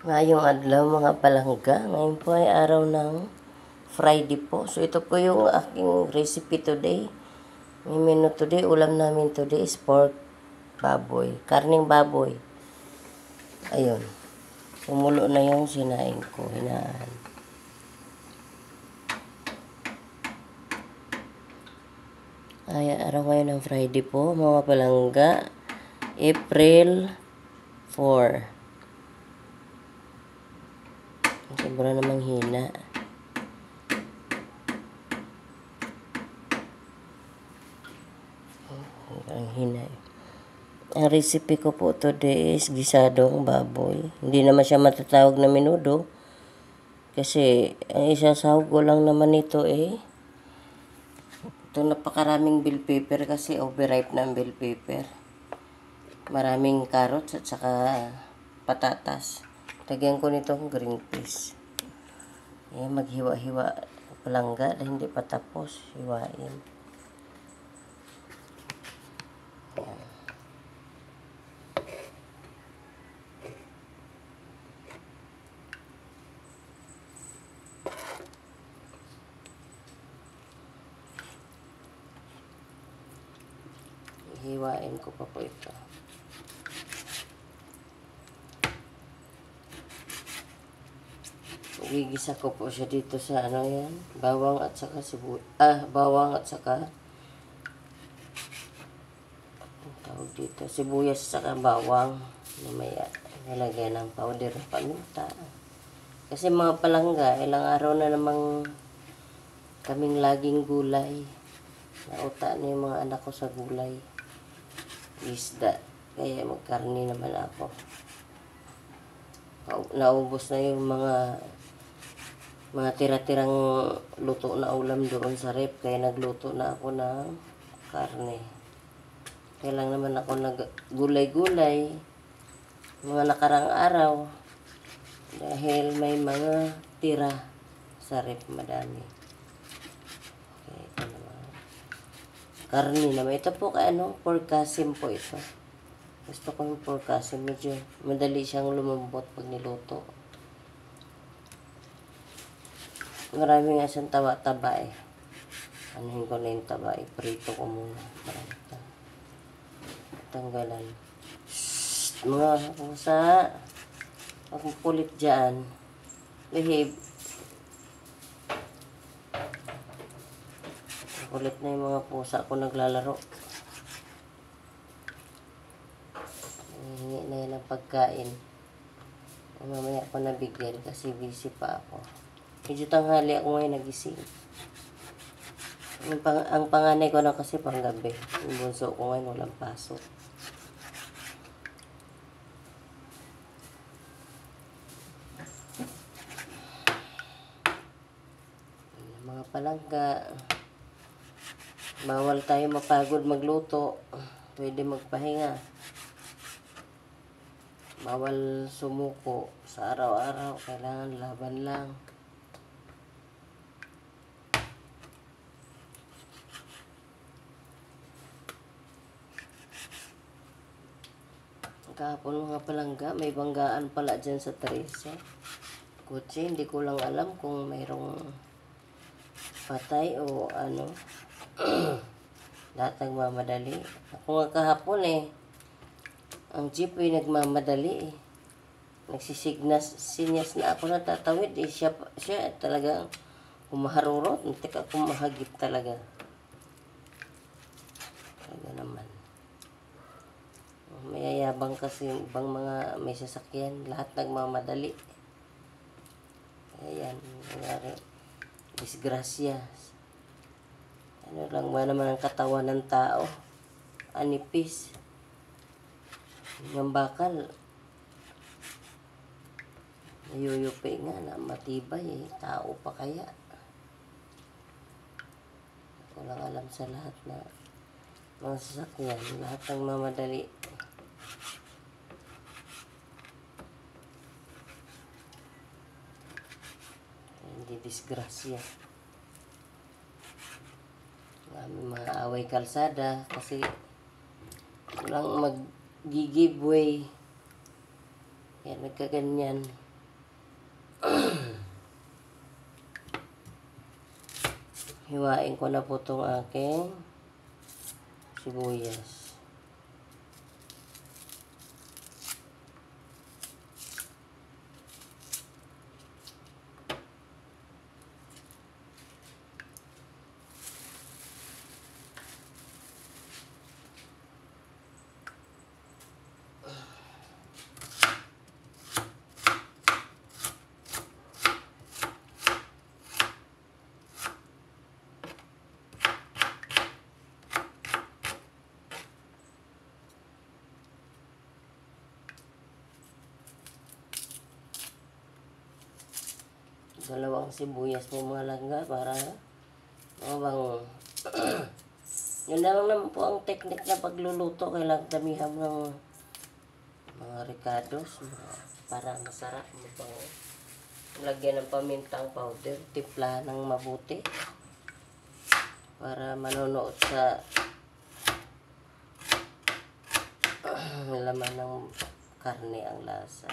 Ngayong adlaw mga palangga, ngayon po ay araw ng Friday po. So ito po yung aking recipe today. May menu today, ulam namin today is pork baboy, karning baboy. Ayun, pumulo na yung sinaing ko, hinaan. Ay, araw ngayon ng Friday po mga palangga, April 4. Sobra namang hina. Ang hina. Ang recipe ko po today is gisadong baboy. Hindi naman siya matatawag na menudo. Kasi ang isasahog ko lang naman ito ito napakaraming bell pepper kasi overripe na ang bell pepper. Maraming carrots at saka patatas. Lagyan ko nitong green peas. Ayan, maghiwa-hiwa palangga dahil hindi pa tapos. Hiwain. Ayan. Hiwain ko pa po ito. Gigisa ko po siya dito sa bawang at saka bawang at saka tawag dito, sibuyas at saka bawang. Mamaya nilagyan ng powder ng paminta. Kasi mga palangga, ilang araw na namang kaming laging gulay. Nauta na yung mga anak ko sa gulay. Isda. Kaya magkarni naman ako. Naubos na yung mga tira-tirang luto na ulam doon sa rep. Kaya nagluto na ako ng karne. Kaya lang naman ako nag-gulay-gulay mga nakarang araw. Dahil may mga tira sa rep, madami. Okay, ito naman. Karne naman. Ito po pork kasim po ito. Gusto ko yung pork kasim. Medyo madali siyang lumambot pag niluto. Marami nga siyang taba-taba Anuhin ko na yung taba. Iprito ko muna. Tanggalan. Shhh, mga pusa. Huwag mo pulit dyan. Behave. Kulit na yung mga pusa ko naglalaro. Hingi na yan ang pagkain. Mamaya ako nabigyan kasi busy pa ako. Medyo tanghali ako ngayon nagising. Ang panganay ko na kasi panggabi. Yung bunso ko ngayon walang pasok. Mga palangga, bawal tayo mapagod magluto. Pwede magpahinga. Bawal sumuko sa araw-araw. Kailangan laban lang. Kahapon mga palangga, may banggaan pala dyan sa Teresa. Kutsi, hindi ko lang alam kung mayroong patay o ano. Lahat nagmamadali. Ako nga kahapon ang jeep nagmamadali Nagsisinyas na ako na tatawid siya talagang kumaharurot. Muntik ako mahagip talaga. Talaga naman. Mayayabang kasi ibang mga may sasakyan. Lahat nagmamadali. Ayan. Nangyari. Disgrasya. Ano lang ba naman ang katawan ng tao? Anipis. Yung bakal. Nayuyupi nga na matibay Tao pa kaya. Walang alam sa lahat na mga sasakyan. Lahat ng mamadali. Hindi disgrasya. May mga away kalsada kasi walang mag-giveaway. Kaya nagkaganyan. Hiwain ko na po itong aking sibuyas. Dalawang sibuyas po mga langga para mabango. Yun na lang naman po ang technique na pagluluto. Kailangan damihan ng mga ricados para masarap, mabango. Lagyan ng pamintang powder, timplahan ng mabuti para manonood sa laman ng karne ang lasa.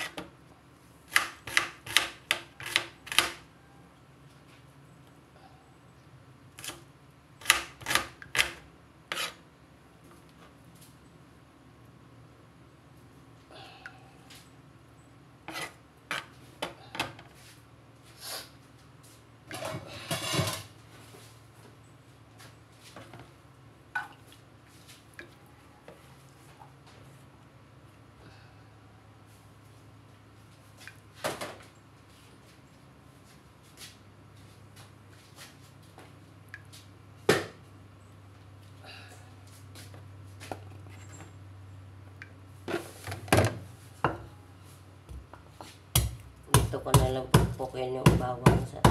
Dito ko na lang pukpukin yung bawang sa...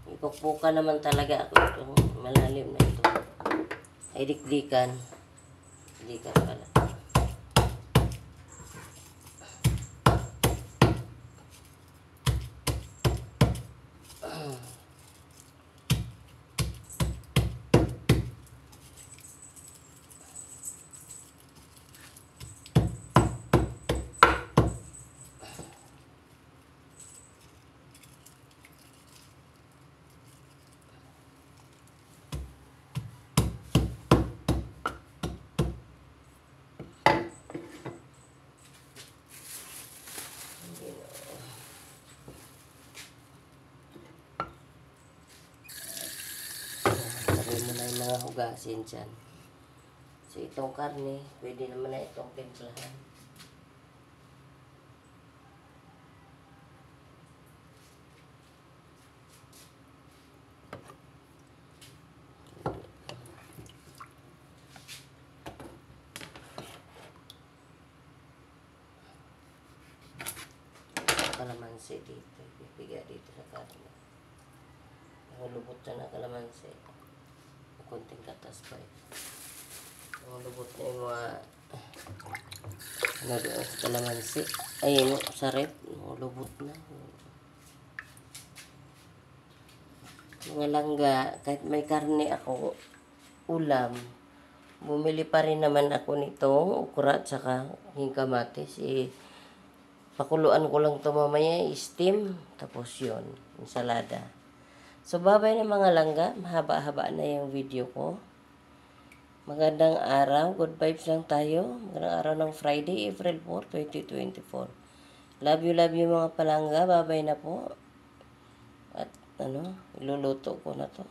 Ipukpukan naman talaga ako itong malalim na ito. Ay dikdikan. Dikdikan pala. Sabi mo na yung mga hugasin dyan. So itong karne, pwede naman na itong timplahan. Kalamansi dito, ipiga dito sa karne. Lubot na na kalamansi. Kunting katas pa eh. Lubot na yung mga ano doon sa kalamansi. Ay, sa rep. Lubot na. Mga langga, kahit may karne ako, ulam, bumili pa rin naman ako nitong ukra at saka yung kamatis. Pakuluan ko lang ito mamaya, steam, tapos yun, ensalada. So, babay na mga langga. Mahaba-haba na yung video ko. Magandang araw. Good vibes lang tayo. Magandang araw ng Friday, April 4, 2024. Love you mga palangga. Babay na po. At iluluto ko na to.